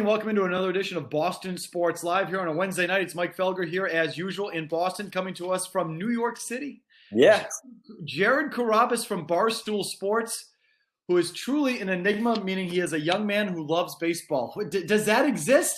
morning. Welcome into another edition of Boston Sports Live here on a Wednesday night. It's Mike Felger here, as usual, in Boston, coming to us from New York City. Yeah. Jared Carrabis from Barstool Sports, who is truly an enigma, meaning he is a young man who loves baseball. Does that exist?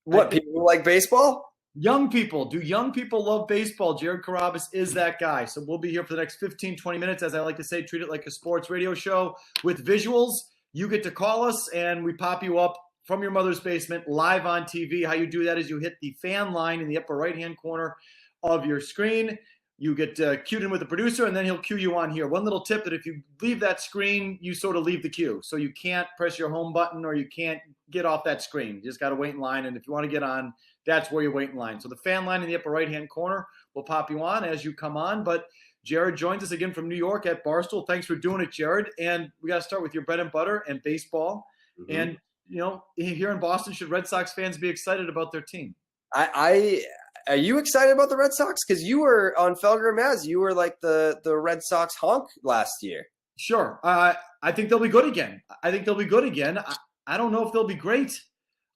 What, people who like baseball? Young people. Do young people love baseball? Jared Carrabis is that guy. So we'll be here for the next 15, 20 minutes. As I like to say, treat it like a sports radio show with visuals. You get to call us, and we pop you up from your mother's basement live on TV. How you do that is you hit the fan line in the upper right-hand corner of your screen. You get cued in with the producer, and then he'll cue you on here. One little tip that if you leave that screen, you sort of leave the queue. So you can't press your home button or you can't get off that screen. You just got to wait in line, and if you want to get on, that's where you wait in line. So the fan line in the upper right-hand corner will pop you on as you come on. But Jared joins us again from New York at Barstool. Thanks for doing it, Jared. And we got to start with your bread and butter and baseball. Mm-hmm. And, you know, here in Boston, should Red Sox fans be excited about their team? Are you excited about the Red Sox? Because you were on Felger and Maz. You were like the Red Sox honk last year. Sure. I think they'll be good again. I don't know if they'll be great.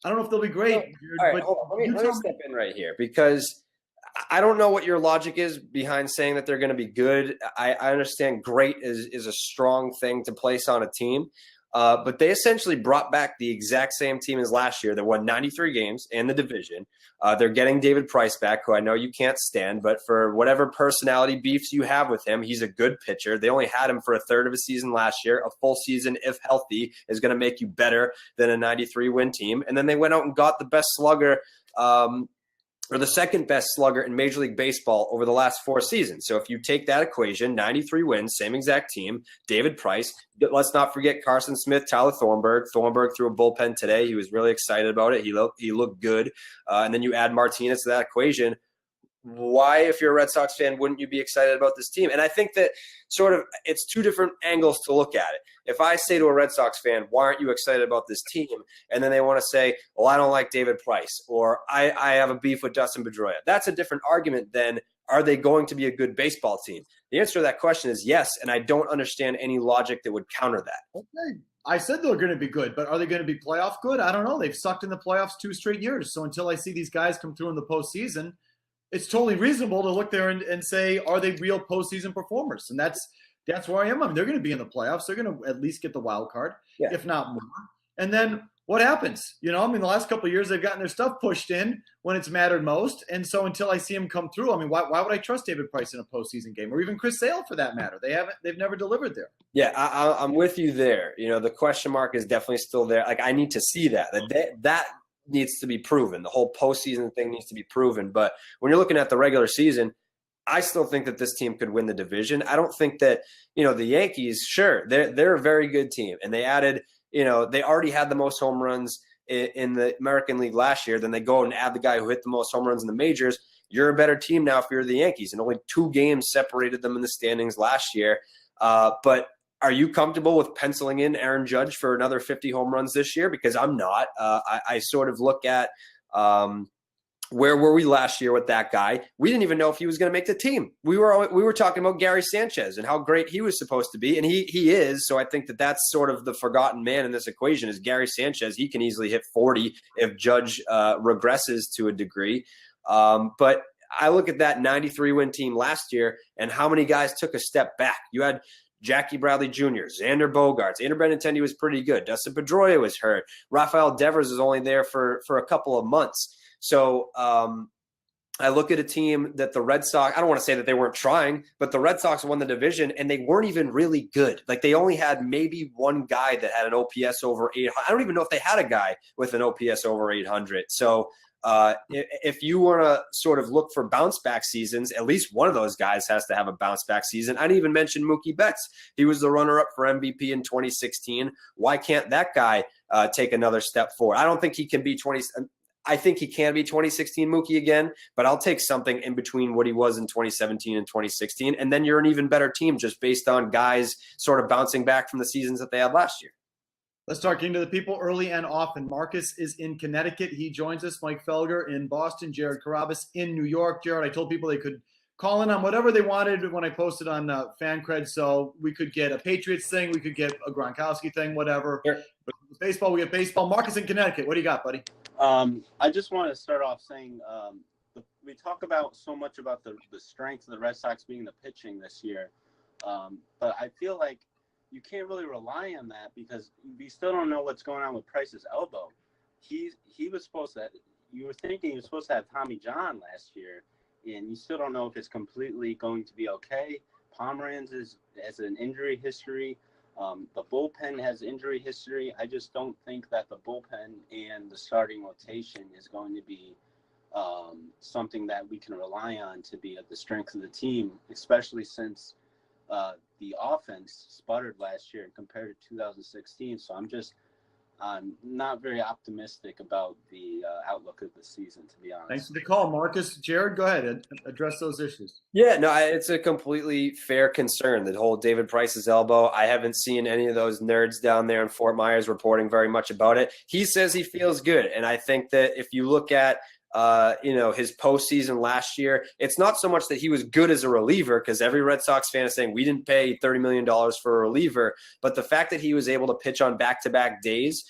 All right, hold on. Let me step in right here because I don't know what your logic is behind saying that they're going to be good. I understand great is a strong thing to place on a team. But they essentially brought back the exact same team as last year. They won 93 games in the division. They're getting David Price back, who I know you can't stand, but for whatever personality beefs you have with him, he's a good pitcher. They only had him for a third of a season last year. A full season, if healthy, is going to make you better than a 93-win team. And then they went out and got the best slugger, or the second best slugger in Major League Baseball over the last 4 seasons. So if you take that equation, 93 wins, same exact team, David Price, let's not forget Carson Smith, Tyler Thornburg. Thornburg threw a bullpen today. He was really excited about it. He looked good. And then you add Martinez to that equation. Why, if you're a Red Sox fan, wouldn't you be excited about this team? And I think that sort of it's two different angles to look at it. If I say to a Red Sox fan, why aren't you excited about this team? And then they want to say, well, I don't like David Price, or I have a beef with Dustin Pedroia. That's a different argument than are they going to be a good baseball team? The answer to that question is yes, and I don't understand any logic that would counter that. Okay. I said they're going to be good, but are they going to be playoff good? I don't know. They've sucked in the playoffs 2 straight years. So until I see these guys come through in the postseason, it's totally reasonable to look there and say, are they real postseason performers? And that's where I am. I mean, they're going to be in the playoffs. They're going to at least get the wild card, if not more. And then what happens? You know, I mean, the last couple of years, they've gotten their stuff pushed in when it's mattered most. And so until I see them come through, I mean, why would I trust David Price in a postseason game, or even Chris Sale for that matter? They've never delivered there. Yeah, I'm with you there. You know, the question mark is definitely still there. Like, I need to see that needs to be proven. The whole postseason thing needs to be proven. But when you're looking at the regular season, I still think that this team could win the division. I don't think that, you know, the Yankees, sure, they're a very good team. And they added, you know, they already had the most home runs in the American League last year. Then they go and add the guy who hit the most home runs in the majors. You're a better team now if you're the Yankees. And only 2 games separated them in the standings last year. But are you comfortable with penciling in Aaron Judge for another 50 home runs this year? Because I'm not. I sort of look at where were we last year with that guy? We didn't even know if he was going to make the team. We were talking about Gary Sanchez and how great he was supposed to be, and he is. So I think that that's sort of the forgotten man in this equation is Gary Sanchez. He can easily hit 40 if Judge regresses to a degree. But I look at that 93-win team last year and how many guys took a step back. You had Jackie Bradley Jr., Xander Bogaerts, Andrew Benintendi was pretty good. Dustin Pedroia was hurt. Rafael Devers is only there for a couple of months. So I look at a team that the Red Sox, I don't want to say that they weren't trying, but the Red Sox won the division and they weren't even really good. Like, they only had maybe one guy that had an OPS over 800. I don't even know if they had a guy with an OPS over 800. So if you want to sort of look for bounce back seasons, at least one of those guys has to have a bounce back season. I didn't even mention Mookie Betts. He was the runner up for MVP in 2016. Why can't that guy take another step forward? I don't think he can be 20. I think he can be 2016 Mookie again, but I'll take something in between what he was in 2017 and 2016. And then you're an even better team just based on guys sort of bouncing back from the seasons that they had last year. Let's start getting to the people early and often. Marcus is in Connecticut. He joins us. Mike Felger in Boston. Jared Carrabis in New York. Jared, I told people they could call in on whatever they wanted when I posted on Fancred. So we could get a Patriots thing, we could get a Gronkowski thing, whatever. Sure. But baseball, we get baseball. Marcus in Connecticut. What do you got, buddy? I just want to start off saying we talk about so much about the strength of the Red Sox being the pitching this year, but I feel like you can't really rely on that because we still don't know what's going on with Price's elbow. He was supposed to. You were thinking he was supposed to have Tommy John last year, and you still don't know if it's completely going to be okay. Pomeranz has an injury history. The bullpen has injury history. I just don't think that the bullpen and the starting rotation is going to be something that we can rely on to be at the strength of the team, especially since the offense sputtered last year compared to 2016. So I'm not very optimistic about the outlook of the season, to be honest. Thanks for the call, Marcus. Jared, go ahead and address those issues. Yeah, no, it's a completely fair concern, the whole David Price's elbow. I haven't seen any of those nerds down there in Fort Myers reporting very much about it. He says he feels good, and I think that if you look at his postseason last year, it's not so much that he was good as a reliever, because every Red Sox fan is saying we didn't pay $30 million for a reliever, but the fact that he was able to pitch on back-to-back days,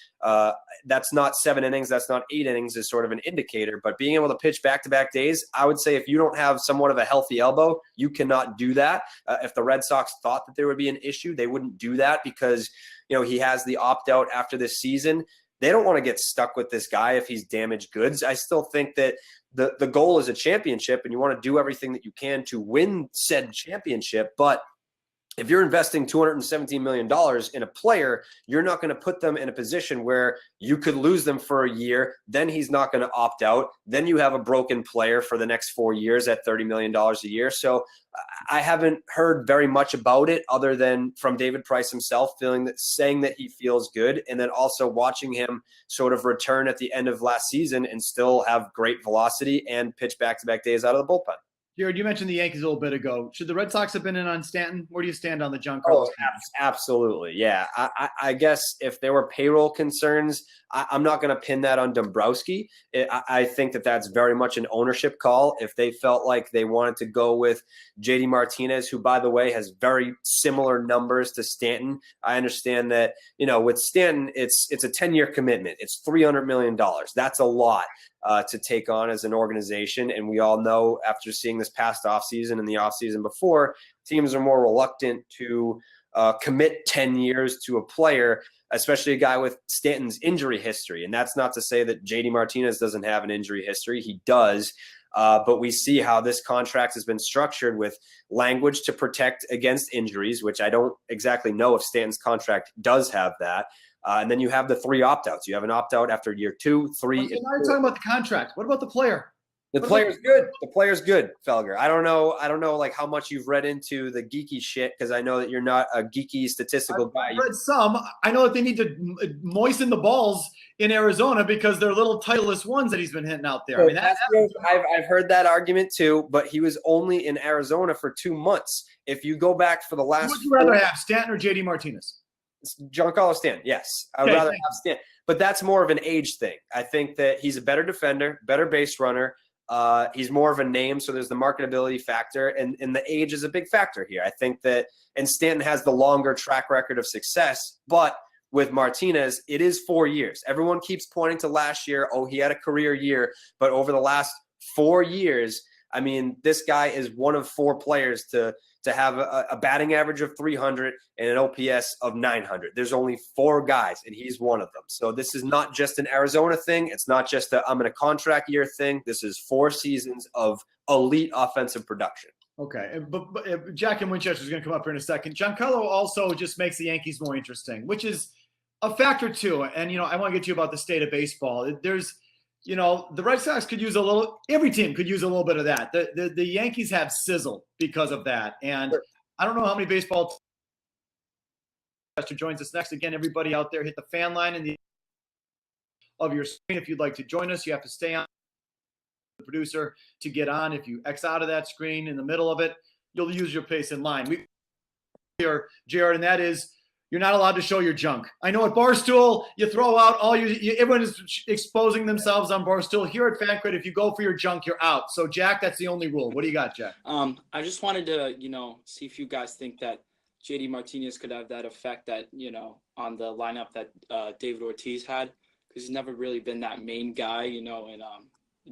that's not 7 innings, that's not 8 innings is sort of an indicator, but being able to pitch back-to-back days, I would say if you don't have somewhat of a healthy elbow, you cannot do that. If the Red Sox thought that there would be an issue, they wouldn't do that because, he has the opt-out after this season. They don't want to get stuck with this guy if he's damaged goods. I still think that the goal is a championship, and you want to do everything that you can to win said championship. But if you're investing $217 million in a player, you're not going to put them in a position where you could lose them for a year. Then he's not going to opt out. Then you have a broken player for the next 4 years at $30 million a year. So I haven't heard very much about it other than from David Price himself saying that he feels good, and then also watching him sort of return at the end of last season and still have great velocity and pitch back-to-back days out of the bullpen. Jared, you mentioned the Yankees a little bit ago. Should the Red Sox have been in on Stanton? Where do you stand on the Giancarlo? Absolutely. Yeah. I guess if there were payroll concerns, I'm not going to pin that on Dombrowski. I think that that's very much an ownership call. If they felt like they wanted to go with JD Martinez, who, by the way, has very similar numbers to Stanton. I understand that, with Stanton, it's a 10-year commitment. It's $300 million. That's a lot to take on as an organization. And we all know after seeing this past offseason and the offseason before, teams are more reluctant to commit 10 years to a player, especially a guy with Stanton's injury history. And that's not to say that JD Martinez doesn't have an injury history. He does. But we see how this contract has been structured with language to protect against injuries, which I don't exactly know if Stanton's contract does have that. And then you have the 3 opt-outs. You have an opt-out after year 2, 3. Now you're talking about the contract. What about the player? The player's good. The player's good, Felger. I don't know like how much you've read into the geeky shit, because I know that you're not a geeky statistical guy. I've read some. I know that they need to moisten the balls in Arizona because they're little Titleist ones that he's been hitting out there. I've heard that argument too, but he was only in Arizona for 2 months. If you go back for the last, who would you rather have, Stanton or JD Martinez? Giancarlo Stanton, yes. I would rather have Stanton. But that's more of an age thing. I think that he's a better defender, better base runner. He's more of a name, so there's the marketability factor, and the age is a big factor here. I think that, and Stanton has the longer track record of success, but with Martinez, it is 4 years. Everyone keeps pointing to last year, he had a career year, but over the last 4 years, I mean, this guy is one of 4 players to have a batting average of 300 and an OPS of 900. There's only 4 guys, and he's one of them. So this is not just an Arizona thing. It's not just I'm in a contract year thing. This is 4 seasons of elite offensive production. Okay, but Jack and Winchester is going to come up here in a second. Giancarlo also just makes the Yankees more interesting, which is a factor too. And, I want to get to you about the state of baseball. There's the Red Sox could use every team could use a little bit of that. The Yankees have sizzle because of that. And sure. I don't know how many baseball joins us next. Again, everybody out there, hit the fan line of your screen. If you'd like to join us, you have to stay on the producer to get on. If you X out of that screen in the middle of it, you'll use your place in line. We here, Jared, and that is, you're not allowed to show your junk. I know at Barstool, you throw out all everyone is exposing themselves on Barstool. Here at Fancred, if you go for your junk, you're out. So, Jack, that's the only rule. What do you got, Jack? I just wanted to, see if you guys think that JD Martinez could have that effect that, on the lineup that David Ortiz had, because he's never really been that main guy, in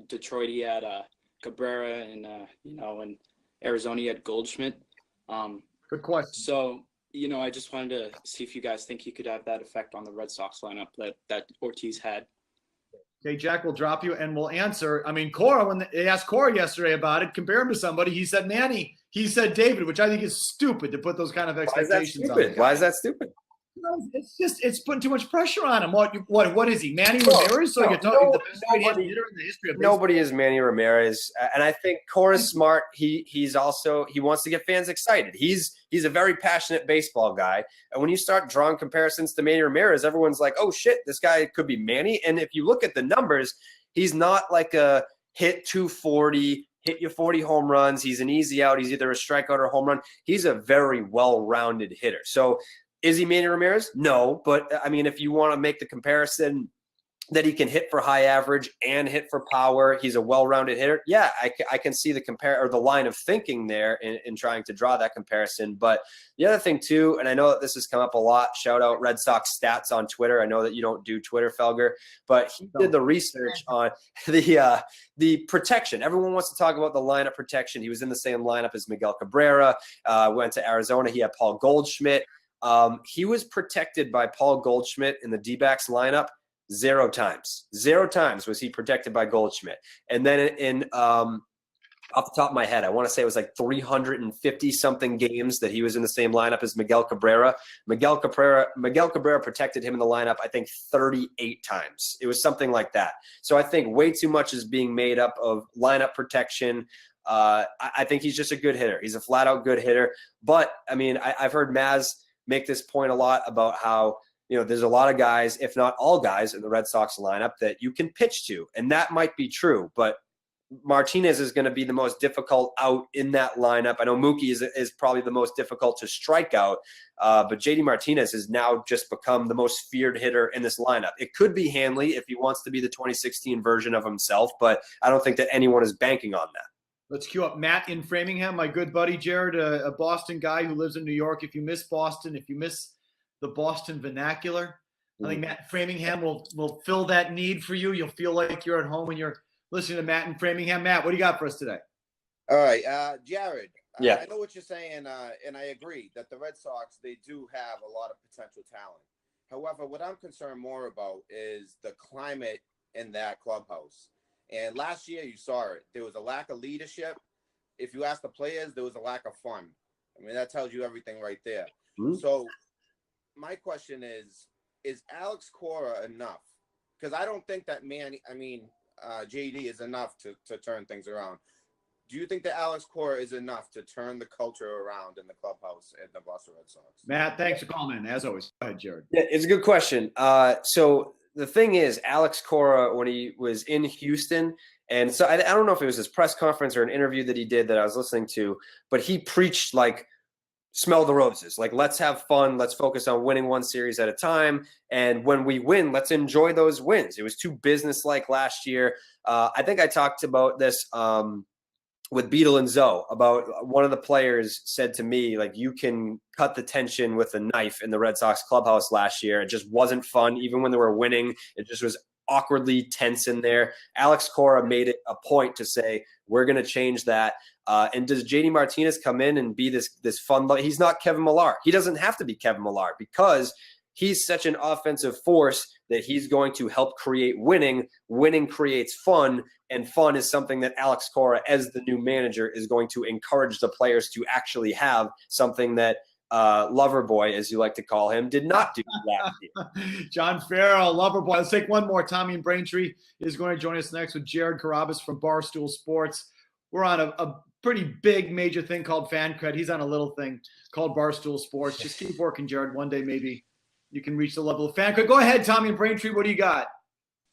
Detroit he had Cabrera and, in Arizona he had Goldschmidt. Good question. So, I just wanted to see if you guys think he could have that effect on the Red Sox lineup that Ortiz had. Okay, Jack, we'll drop you and we'll answer. I mean, Cora, when they asked Cora yesterday about it, compare him to somebody, he said Manny. He said David, which I think is stupid to put those kind of expectations on. Why is that stupid? It's putting too much pressure on him. What is he? Manny Ramirez? So you're talking the best hitter in the history of baseball. Nobody is Manny Ramirez, and I think Cora's smart. He's also he wants to get fans excited. He's a very passionate baseball guy, and when you start drawing comparisons to Manny Ramirez, everyone's like, "Oh shit, this guy could be Manny." And if you look at the numbers, he's not like a hit 240. Hit you 40 home runs. He's an easy out. He's either a strikeout or a home run. He's a very well-rounded hitter. So is he Manny Ramirez? No. But, I mean, if you want to make the comparison that he can hit for high average and hit for power, he's a well-rounded hitter. Yeah, I can see the line of thinking there in trying to draw that comparison. But the other thing, too, and I know that this has come up a lot, shout out Red Sox Stats on Twitter. I know that you don't do Twitter, Felger, but he did the research on the protection. Everyone wants to talk about the lineup protection. He was in the same lineup as Miguel Cabrera, went to Arizona. He had Paul Goldschmidt. He was protected by Paul Goldschmidt in the D-backs lineup 0 times. 0 times was he protected by Goldschmidt. And then in off the top of my head, I want to say it was like 350-something games that he was in the same lineup as Miguel Cabrera. Miguel Cabrera protected him in the lineup, I think, 38 times. It was something like that. So I think way too much is being made up of lineup protection. I think he's just a good hitter. He's a flat-out good hitter. But, I mean, I've heard Maz make this point a lot about how, there's a lot of guys, if not all guys, in the Red Sox lineup that you can pitch to. And that might be true, but Martinez is going to be the most difficult out in that lineup. I know Mookie is probably the most difficult to strike out, but JD Martinez has now just become the most feared hitter in this lineup. It could be Hanley if he wants to be the 2016 version of himself, but I don't think that anyone is banking on that. Let's cue up Matt in Framingham, my good buddy Jared, a Boston guy who lives in New York. If you miss Boston, if you miss the Boston vernacular, I think Matt in Framingham will fill that need for you. You'll feel like you're at home when you're listening to Matt in Framingham. Matt, what do you got for us today? All right, Jared. Yeah. I know what you're saying, and I agree that the Red Sox, they do have a lot of potential talent. However, what I'm concerned more about is the climate in that clubhouse. And last year, you saw it. There was a lack of leadership. If you ask the players, there was a lack of fun. I mean, that tells you everything right there. Mm-hmm. So my question is Alex Cora enough? Because I don't think that JD is enough to turn things around. Do you think that Alex Cora is enough to turn the culture around in the clubhouse at the Boston Red Sox? Matt, thanks for calling in. As always, go ahead, Jared. Yeah, it's a good question. So the thing is, Alex Cora, when he was in Houston, and so I don't know if it was his press conference or an interview that he did that I was listening to, but he preached like, smell the roses. Like, let's have fun. Let's focus on winning one series at a time. And when we win, let's enjoy those wins. It was too business-like last year. I think I talked about this with Beetle and Zoe about one of the players said to me, like, you can cut the tension with a knife in the Red Sox clubhouse last year. It just wasn't fun. Even when they were winning, it just was awkwardly tense in there. Alex Cora made it a point to say, we're going to change that. And does JD Martinez come in and be this fun? He's not Kevin Millar. He doesn't have to be Kevin Millar because he's such an offensive force that he's going to help create winning. Winning creates fun, and fun is something that Alex Cora, as the new manager, is going to encourage the players to actually have, something that Loverboy, as you like to call him, did not do last year. John Farrell, Loverboy. Let's take one more. Tommy and Braintree is going to join us next with Jared Carrabis from Barstool Sports. We're on a pretty big major thing called Fancred. He's on a little thing called Barstool Sports. Just keep working, Jared. One day maybe you can reach the level of Fancred. Go ahead, Tommy and Braintree. What do you got?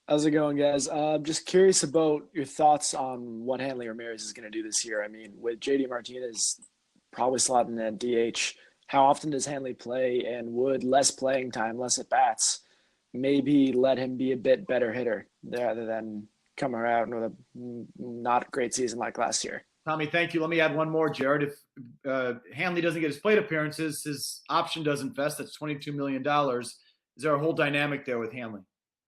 How's it going, guys? Just curious about your thoughts on what Hanley Ramirez is going to do this year. I mean, with JD Martinez probably slotting at DH how often does Hanley play, and would less playing time, less at bats, maybe let him be a bit better hitter rather than come around with a not great season like last year? Tommy, thank you. Let me add one more, Jared. If Hanley doesn't get his plate appearances, his option doesn't vest. That's $22 million. Is there a whole dynamic there with Hanley?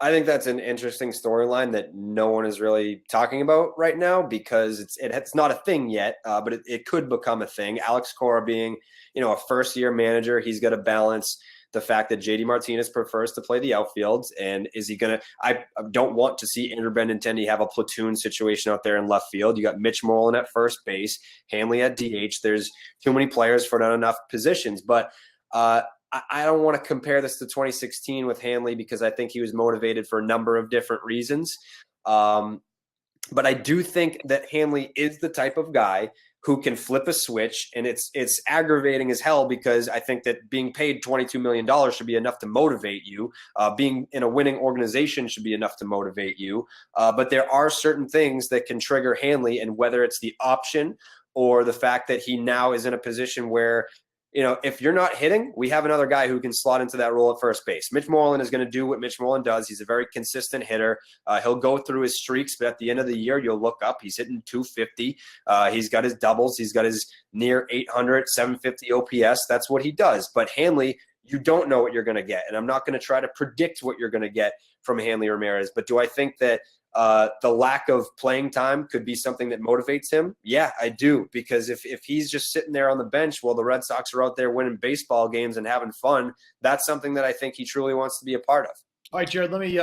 I think that's an interesting storyline that no one is really talking about right now because it's not a thing yet, but it could become a thing. Alex Cora being, a first-year manager, he's got to balance the fact that JD Martinez prefers to play the outfield, and is he going to – I don't want to see Andrew Benintendi have a platoon situation out there in left field. You got Mitch Moreland at first base, Hanley at DH. There's too many players for not enough positions, but I don't want to compare this to 2016 with Hanley because I think he was motivated for a number of different reasons. But I do think that Hanley is the type of guy who can flip a switch, and it's aggravating as hell because I think that being paid $22 million should be enough to motivate you. Being in a winning organization should be enough to motivate you. But there are certain things that can trigger Hanley, and whether it's the option or the fact that he now is in a position where if you're not hitting, we have another guy who can slot into that role at first base. Mitch Moreland is going to do what Mitch Moreland does. He's a very consistent hitter. He'll go through his streaks, but at the end of the year, you'll look up. He's hitting 250. He's got his doubles. He's got his near 800, 750 OPS. That's what he does. But Hanley, you don't know what you're going to get. And I'm not going to try to predict what you're going to get from Hanley Ramirez. But do I think that the lack of playing time could be something that motivates him? Yeah, I do. Because if he's just sitting there on the bench while the Red Sox are out there winning baseball games and having fun, that's something that I think he truly wants to be a part of. All right, Jared, let me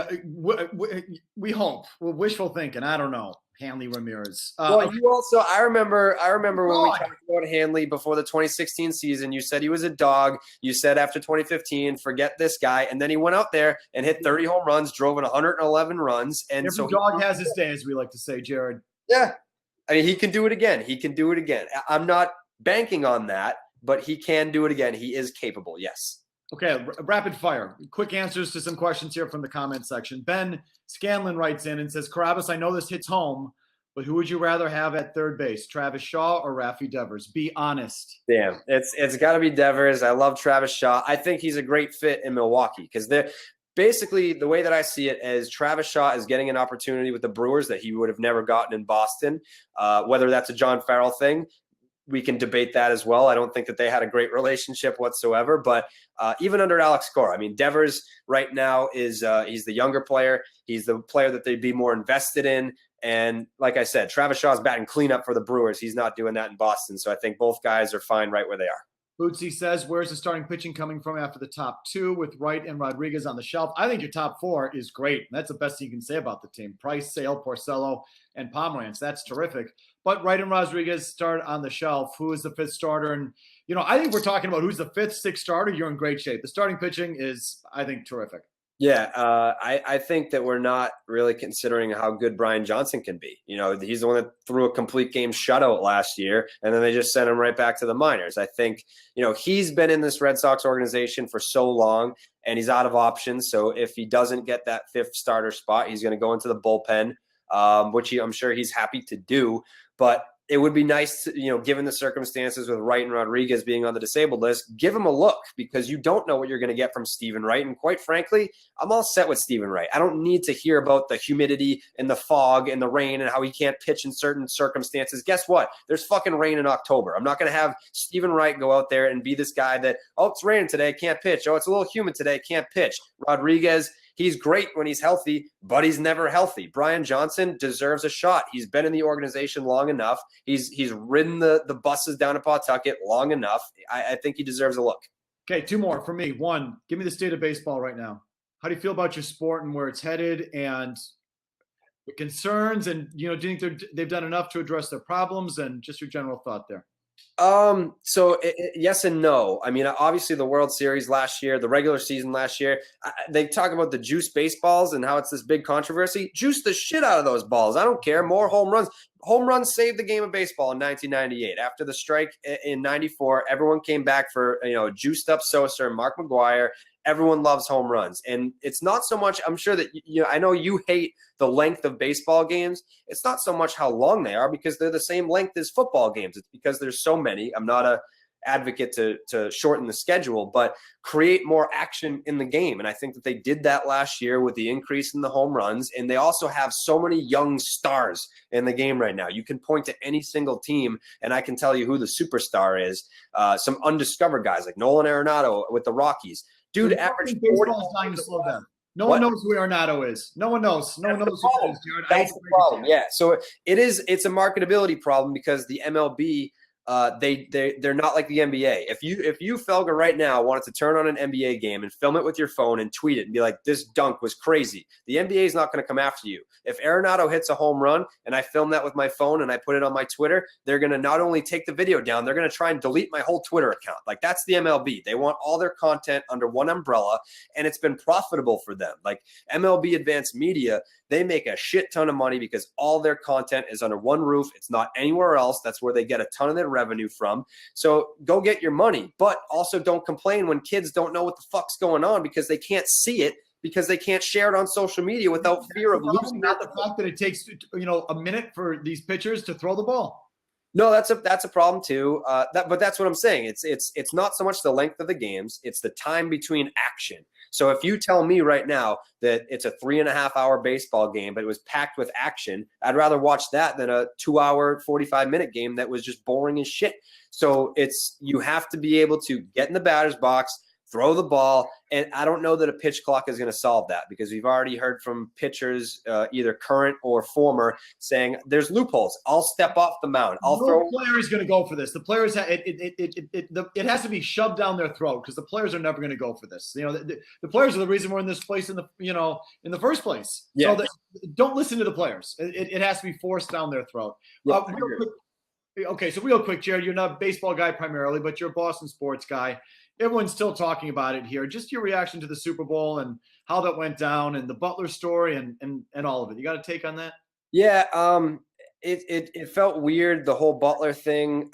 we hope. We're wishful thinking. I don't know. Hanley Ramirez. You also, I remember when we talked about Hanley before the 2016 season, you said he was a dog. You said after 2015, forget this guy. And then he went out there and hit 30 home runs, drove in 111 runs. And every dog has his day, as we like to say, Jared. Yeah. I mean, he can do it again. I'm not banking on that, but he can do it again. He is capable. Yes. Okay, rapid fire. Quick answers to some questions here from the comment section. Ben Scanlon writes in and says, Carrabis, I know this hits home, but who would you rather have at third base, Travis Shaw or Rafi Devers? Be honest. Damn, it's got to be Devers. I love Travis Shaw. I think he's a great fit in Milwaukee because they're basically, the way that I see it is Travis Shaw is getting an opportunity with the Brewers that he would have never gotten in Boston, whether that's a John Farrell thing. We can debate that as well. I don't think that they had a great relationship whatsoever, but even under Alex Cora, I mean, Devers right now is he's the younger player. He's the player that they'd be more invested in. And like I said, Travis Shaw's batting cleanup for the Brewers. He's not doing that in Boston. So I think both guys are fine right where they are. Bootsy says, where's the starting pitching coming from after the top two with Wright and Rodriguez on the shelf? I think your top four is great. That's the best thing you can say about the team. Price, Sale, Porcello, and Pomerantz. That's terrific. But Wright and Rodriguez start on the shelf. Who is the fifth starter? And, I think we're talking about who's the fifth, sixth starter. You're in great shape. The starting pitching is, I think, terrific. Yeah, I think that we're not really considering how good Brian Johnson can be. He's the one that threw a complete game shutout last year, and then they just sent him right back to the minors. I think, he's been in this Red Sox organization for so long, and he's out of options. So if he doesn't get that fifth starter spot, he's going to go into the bullpen, which I'm sure he's happy to do. But it would be nice to, given the circumstances with Wright and Rodriguez being on the disabled list, give him a look because you don't know what you're going to get from Stephen Wright. And quite frankly, I'm all set with Stephen Wright. I don't need to hear about the humidity and the fog and the rain and how he can't pitch in certain circumstances. Guess what? There's fucking rain in October. I'm not going to have Stephen Wright go out there and be this guy that, it's raining today, can't pitch. It's a little humid today, can't pitch. Rodriguez, he's great when he's healthy, but he's never healthy. Brian Johnson deserves a shot. He's been in the organization long enough. He's ridden the buses down to Pawtucket long enough. I think he deserves a look. Okay, two more for me. One, give me the state of baseball right now. How do you feel about your sport and where it's headed and the concerns? And, do you think they've done enough to address their problems and just your general thought there? Yes and no. I mean, obviously the World Series last year, the regular season last year, they talk about the juice baseballs and how it's this big controversy. Juice the shit out of those balls. I don't care. More home runs. Home runs saved the game of baseball in 1998. After the strike in 94, everyone came back for, juiced up Sosa and Mark McGwire. Everyone loves home runs. And it's not so much, I'm sure that, I know you hate the length of baseball games. It's not so much how long they are because they're the same length as football games. It's because there's so many. I'm not a advocate to shorten the schedule, but create more action in the game. And I think that they did that last year with the increase in the home runs. And they also have so many young stars in the game right now. You can point to any single team, and I can tell you who the superstar is. Some undiscovered guys like Nolan Arenado with the Rockies. Dude, average 40. Baseball is dying to slow down. No one knows who Arenado is. No one knows. No one knows who it is, Jared. That's the problem. Yeah. So it's a marketability problem because the MLB, they're not like the NBA. If you Felger right now wanted to turn on an NBA game and film it with your phone and tweet it and be like, this dunk was crazy, the NBA is not going to come after you. If Arenado hits a home run and I film that with my phone and I put it on my Twitter, they're going to not only take the video down, they're going to try and delete my whole Twitter account. Like, that's the MLB. They want all their content under one umbrella, and it's been profitable for them. Like MLB Advanced Media, they make a shit ton of money because all their content is under one roof. It's not anywhere else. That's where they get a ton of their revenue from. So go get your money, but also don't complain when kids don't know what the fuck's going on because they can't see it, because they can't share it on social media without fear of losing. Not the fact that it takes a minute for these pitchers to throw the ball. No, that's a problem too. But that's what I'm saying. It's not so much the length of the games; it's the time between action. So if you tell me right now that it's a 3.5-hour baseball game, but it was packed with action, I'd rather watch that than a 2-hour, 45-minute game that was just boring as shit. So you have to be able to get in the batter's box, throw the ball, and I don't know that a pitch clock is going to solve that, because we've already heard from pitchers, either current or former, saying there's loopholes. I'll step off the mound. No player is going to go for this. The players, it has to be shoved down their throat, because the players are never going to go for this. The players are the reason we're in this place in the first place. Yeah. So don't listen to the players. It has to be forced down their throat. Yeah, So real quick, Jared, you're not a baseball guy primarily, but you're a Boston sports guy. Everyone's still talking about it here. Just your reaction to the Super Bowl and how that went down, and the Butler story and all of it. You got a take on that? Yeah, it felt weird, the whole Butler thing.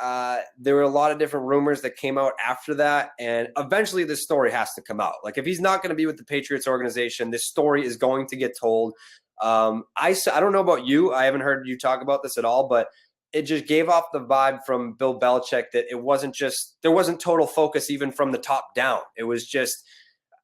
There were a lot of different rumors that came out after that, and eventually this story has to come out. Like, if he's not going to be with the Patriots organization, this story is going to get told. I don't know about you. I haven't heard you talk about this at all, but it just gave off the vibe from Bill Belichick that there wasn't total focus even from the top down. It was just,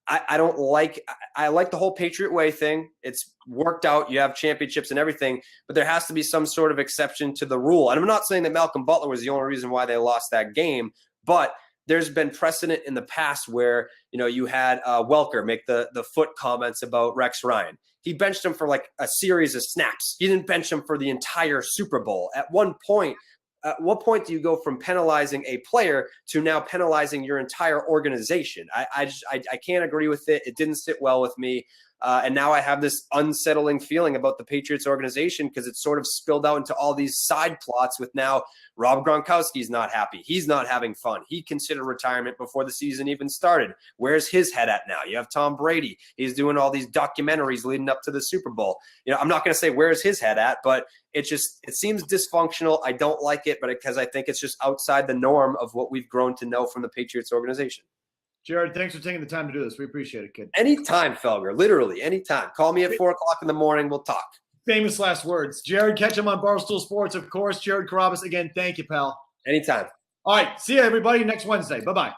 I like the whole Patriot way thing. It's worked out. You have championships and everything, but there has to be some sort of exception to the rule. And I'm not saying that Malcolm Butler was the only reason why they lost that game, but there's been precedent in the past where, you had Welker make the foot comments about Rex Ryan. He benched him for like a series of snaps. He didn't bench him for the entire Super Bowl. At what point do you go from penalizing a player to now penalizing your entire organization? I can't agree with it. It didn't sit well with me. And now I have this unsettling feeling about the Patriots organization, because it's sort of spilled out into all these side plots with now Rob Gronkowski's not happy. He's not having fun. He considered retirement before the season even started. Where's his head at now? You have Tom Brady. He's doing all these documentaries leading up to the Super Bowl. I'm not going to say where's his head at, but it seems dysfunctional. I don't like it, but because I think it's just outside the norm of what we've grown to know from the Patriots organization. Jared, thanks for taking the time to do this. We appreciate it, kid. Anytime, Felger. Literally, anytime. Call me at 4 o'clock in the morning. We'll talk. Famous last words. Jared, catch him on Barstool Sports, of course. Jared Carrabis, again, thank you, pal. Anytime. All right. See you, everybody, next Wednesday. Bye-bye.